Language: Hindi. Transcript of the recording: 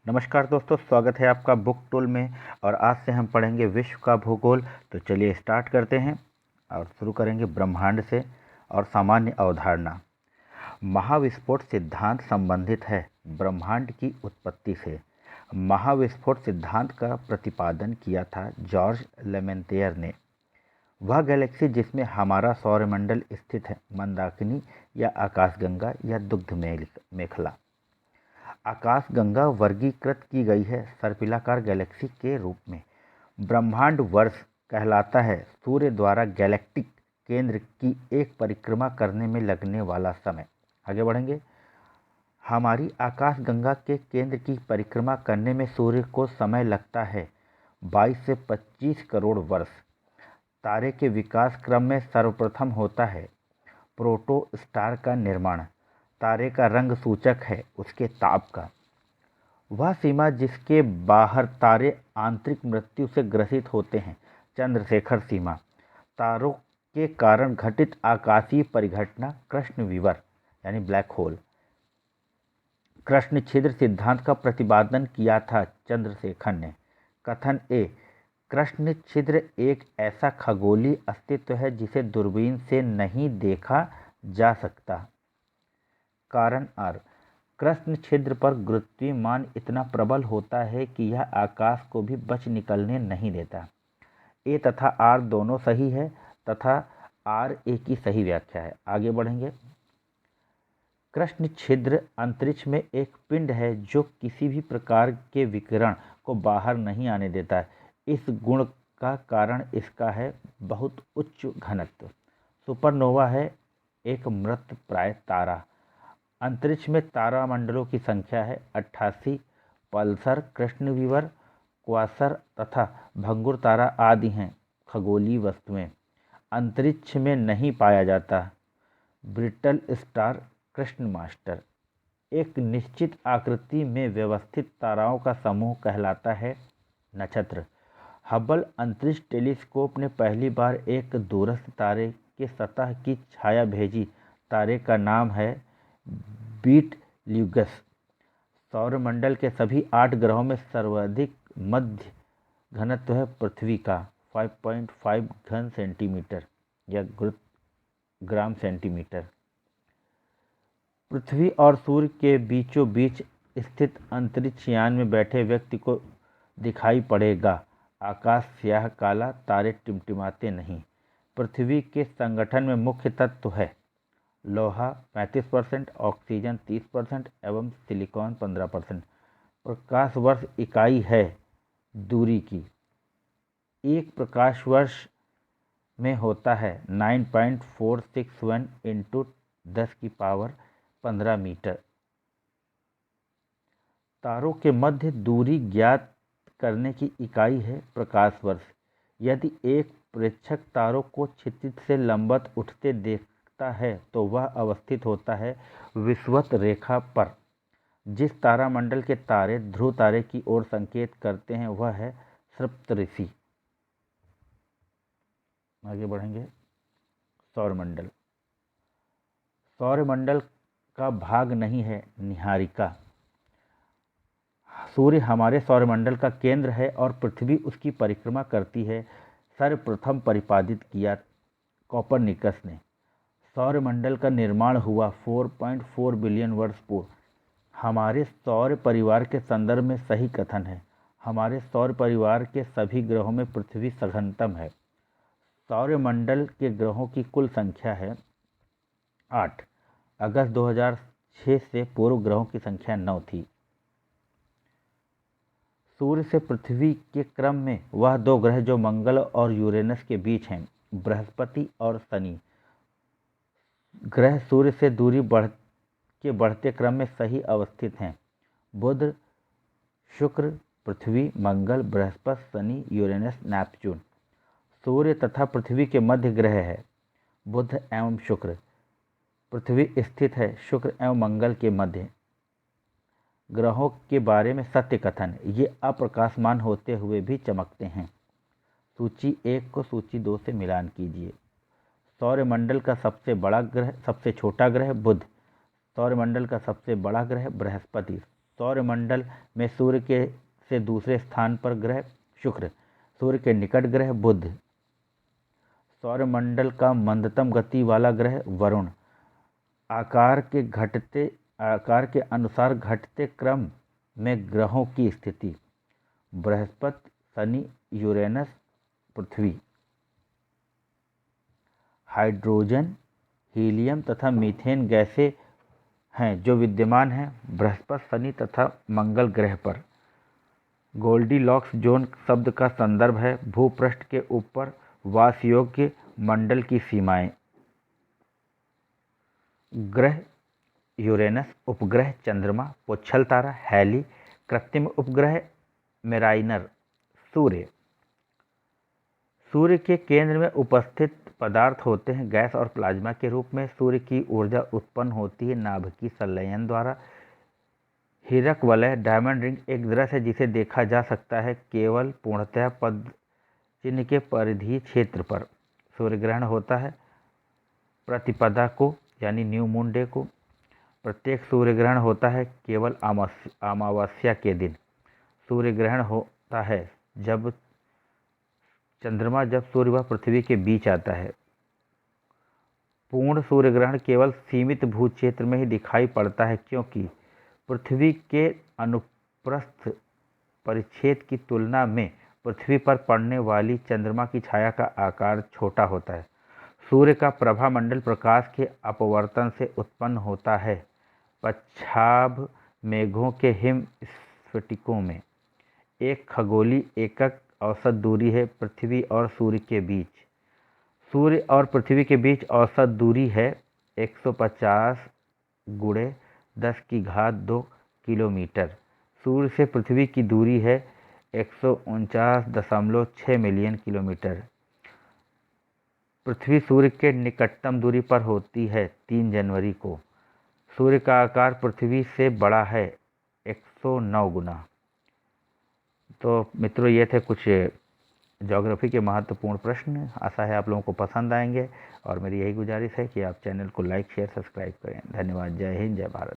नमस्कार दोस्तों, स्वागत है आपका बुक टूल में। और आज से हम पढ़ेंगे विश्व का भूगोल। तो चलिए स्टार्ट करते हैं और शुरू करेंगे ब्रह्मांड से और सामान्य अवधारणा। महाविस्फोट सिद्धांत संबंधित है ब्रह्मांड की उत्पत्ति से। महाविस्फोट सिद्धांत का प्रतिपादन किया था जॉर्ज लेमेंतियर ने। वह गैलेक्सी जिसमें हमारा सौरमंडल स्थित है, मंदाकिनी या आकाशगंगा या दुग्ध मेखला। आकाशगंगा वर्गीकृत की गई है सर्पिलाकार गैलेक्सी के रूप में। ब्रह्मांड वर्ष कहलाता है सूर्य द्वारा गैलेक्टिक केंद्र की एक परिक्रमा करने में लगने वाला समय। आगे बढ़ेंगे। हमारी आकाशगंगा के केंद्र की परिक्रमा करने में सूर्य को समय लगता है 22 से 25 करोड़ वर्ष। तारे के विकास क्रम में सर्वप्रथम होता है प्रोटोस्टार का निर्माण। तारे का रंग सूचक है उसके ताप का। वह सीमा जिसके बाहर तारे आंतरिक मृत्यु से ग्रसित होते हैं, चंद्रशेखर सीमा। तारों के कारण घटित आकाशीय परिघटना कृष्ण विवर यानी ब्लैक होल। कृष्ण छिद्र सिद्धांत का प्रतिपादन किया था चंद्रशेखर ने। कथन ए, कृष्ण छिद्र एक ऐसा खगोलीय अस्तित्व है जिसे दूरबीन से नहीं देखा जा सकता। कारण आर, कृष्ण छिद्र पर गुरुत्वीय मान इतना प्रबल होता है कि यह आकाश को भी बच निकलने नहीं देता। ए तथा आर दोनों सही है तथा आर ए की सही व्याख्या है। आगे बढ़ेंगे। कृष्ण छिद्र अंतरिक्ष में एक पिंड है जो किसी भी प्रकार के विकिरण को बाहर नहीं आने देता। इस गुण का कारण इसका है बहुत उच्च घनत्व। सुपरनोवा है एक मृत प्राय तारा। अंतरिक्ष में तारामंडलों की संख्या है 88। पल्सर, कृष्णविवर, क्वासर तथा भंगुर तारा आदि हैं खगोलीय वस्तुएं। अंतरिक्ष में नहीं पाया जाता। Brittle star, Krishna master. एक निश्चित आकृति में व्यवस्थित ताराओं का समूह कहलाता है नक्षत्र। हबल अंतरिक्ष टेलीस्कोप ने पहली बार एक दूरस्थ तारे के सतह की छाया भेजी। तारे का नाम है बीटल्यूगस। सौरमंडल के सभी 8 ग्रहों में सर्वाधिक मध्य घनत्व है पृथ्वी का 5.5 घन सेंटीमीटर या ग्राम सेंटीमीटर। पृथ्वी और सूर्य के बीचों बीच स्थित अंतरिक्ष यान में बैठे व्यक्ति को दिखाई पड़ेगा आकाश स्याह काला, तारे टिमटिमाते नहीं। पृथ्वी के संगठन में मुख्य तत्व है लोहा 35%, ऑक्सीजन 30% एवं सिलिकॉन 15%। प्रकाश वर्ष इकाई है दूरी की। एक प्रकाश वर्ष में होता है 9.461 इंटू 10⁻15 मीटर। तारों के मध्य दूरी ज्ञात करने की इकाई है प्रकाश वर्ष। यदि एक प्रेक्षक तारों को क्षितिज से लंबवत उठते देखता है तो वह अवस्थित होता है विषुवत रेखा पर। जिस तारामंडल के तारे ध्रुव तारे की ओर संकेत करते हैं वह है सप्तऋषि। आगे बढ़ेंगे। सौरमंडल। सौरमंडल का भाग नहीं है निहारिका। सूर्य हमारे सौरमंडल का केंद्र है और पृथ्वी उसकी परिक्रमा करती है। सर्वप्रथम प्रतिपादित किया कोपरनिकस ने। सौरमंडल का निर्माण हुआ 4.4 बिलियन वर्ष पूर्व। हमारे सौर परिवार के संदर्भ में सही कथन है। हमारे सौर परिवार के सभी ग्रहों में पृथ्वी सघनतम है। सौरमंडल के ग्रहों की कुल संख्या है 8। अगस्त 2006 से पूर्व ग्रहों की संख्या 9 थी। सूर्य से पृथ्वी के क्रम में वह 2 ग्रह जो मंगल और यूरेनस के बीच हैं, बृहस्पति और शनि ग्रह सूर्य से दूरी बढ़ते क्रम में सही अवस्थित हैं। बुध, शुक्र, पृथ्वी, मंगल, बृहस्पति, शनि, यूरेनस, नेपच्यून। सूर्य तथा पृथ्वी के मध्य ग्रह है बुध एवं शुक्र। पृथ्वी स्थित है शुक्र एवं मंगल के मध्य। ग्रहों के बारे में सत्य कथन, ये अप्रकाशमान होते हुए भी चमकते हैं। सूची 1 को सूची 2 से मिलान कीजिए। सौरमंडल का सबसे बड़ा ग्रह, सबसे छोटा ग्रह बुध। सौरमंडल का सबसे बड़ा ग्रह बृहस्पति। सौरमंडल में सूर्य के से दूसरे स्थान पर ग्रह शुक्र, सूर्य के निकट ग्रह बुध। सौरमंडल का मंदतम गति वाला ग्रह वरुण। आकार के अनुसार घटते क्रम में ग्रहों की स्थिति। बृहस्पति, शनि, यूरेनस, पृथ्वी। हाइड्रोजन, हीलियम तथा मीथेन गैसें हैं जो विद्यमान हैं बृहस्पति, शनि तथा मंगल ग्रह पर। गोल्डीलॉक्स जोन शब्द का संदर्भ है भूपृष्ठ के ऊपर वासयोग्य मंडल की सीमाएं। ग्रह यूरेनस, उपग्रह चंद्रमा, पुच्छल तारा हैली, कृत्रिम उपग्रह मेराइनर। सूर्य के केंद्र में उपस्थित पदार्थ होते हैं गैस और प्लाज्मा के रूप में। सूर्य की ऊर्जा उत्पन्न होती है नाभिकीय संलयन द्वारा। हीरक वलय डायमंड रिंग एक दृश्य है जिसे देखा जा सकता है केवल पूर्णतः पद चिन्ह के परिधीय क्षेत्र पर। सूर्य ग्रहण होता है प्रतिपदा को यानी न्यू मून डे को। प्रत्येक सूर्य ग्रहण होता है केवल अमावस्या के दिन। सूर्य ग्रहण होता है जब चंद्रमा सूर्य व पृथ्वी के बीच आता है। पूर्ण सूर्य ग्रहण केवल सीमित भू क्षेत्र में ही दिखाई पड़ता है क्योंकि पृथ्वी के अनुप्रस्थ परिच्छेद की तुलना में पृथ्वी पर पड़ने वाली चंद्रमा की छाया का आकार छोटा होता है। सूर्य का प्रभामंडल प्रकाश के अपवर्तन से उत्पन्न होता है पच्छाभ मेघों के हिम स्फटिकों में। एक खगोलीय एकक औसत दूरी है पृथ्वी और सूर्य के बीच। सूर्य और पृथ्वी के बीच औसत दूरी है 150 × 10⁻² किलोमीटर। सूर्य से पृथ्वी की दूरी है 149.6 मिलियन किलोमीटर। पृथ्वी सूर्य के निकटतम दूरी पर होती है 3 जनवरी को। सूर्य का आकार पृथ्वी से बड़ा है 109 गुना। तो मित्रों, ये थे कुछ ज्योग्राफी के महत्वपूर्ण प्रश्न। आशा है आप लोगों को पसंद आएंगे और मेरी यही गुजारिश है कि आप चैनल को लाइक, शेयर, सब्सक्राइब करें। धन्यवाद। जय हिंद, जय भारत।